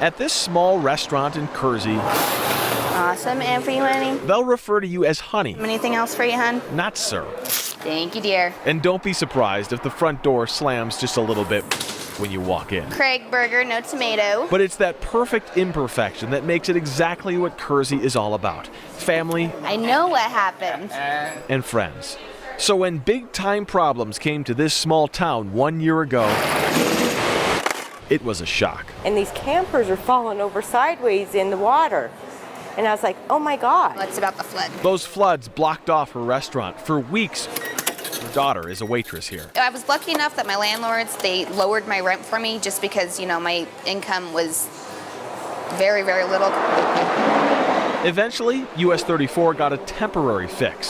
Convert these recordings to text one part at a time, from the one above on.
At this small restaurant in Kersey, Awesome. And for you, honey? they'll refer to you as honey, Anything else for you, hon? not sir. Thank you, dear. And don't be surprised if the front door slams just a little bit when you walk in. Craig burger, no tomato. But it's that perfect imperfection that makes it exactly what Kersey is all about. Family I know what happened. and friends. So when big time problems came to this small town 1 year ago, it was a shock. And these campers are falling over sideways in the water. And I was like, oh my God. What's about the flood? Those floods blocked off her restaurant for weeks. Her daughter is a waitress here. I was lucky enough that my landlords, they lowered my rent for me just because, my income was very, very little. Eventually, US 34 got a temporary fix.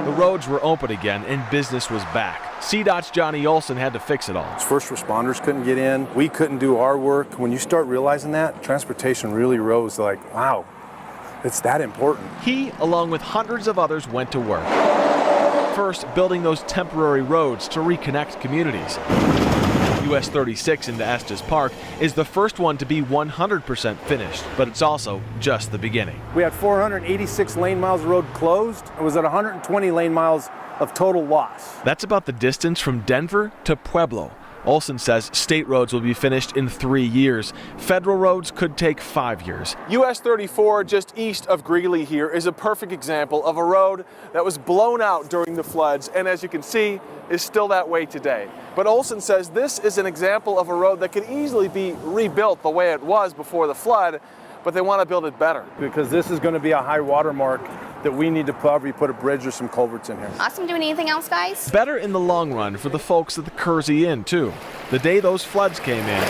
The roads were open again and business was back. CDOT's Johnny Olson had to fix it all. First responders couldn't get in. We couldn't do our work. When you start realizing that, transportation really rose like, wow, it's that important. He, along with hundreds of others, went to work. First, building those temporary roads to reconnect communities. US 36 into Estes Park is the first one to be 100% finished, but it's also just the beginning. We had 486 lane miles of road closed. It was at 120 lane miles of total loss. That's about the distance from Denver to Pueblo. Olson says state roads will be finished in 3 years. Federal roads could take 5 years. US 34, just east of Greeley here, is a perfect example of a road that was blown out during the floods, and as you can see, is still that way today. But Olson says this is an example of a road that could easily be rebuilt the way it was before the flood, but they want to build it better. Because this is going to be a high water mark that we need to probably put a bridge or some culverts in here. Awesome. Doing anything else, guys? Better in the long run for the folks at the Kersey Inn, too. The day those floods came in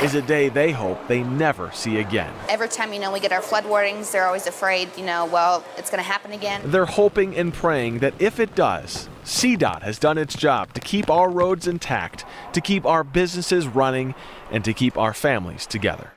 is a day they hope they never see again. Every time, we get our flood warnings, they're always afraid, it's going to happen again. They're hoping and praying that if it does, CDOT has done its job to keep our roads intact, to keep our businesses running, and to keep our families together.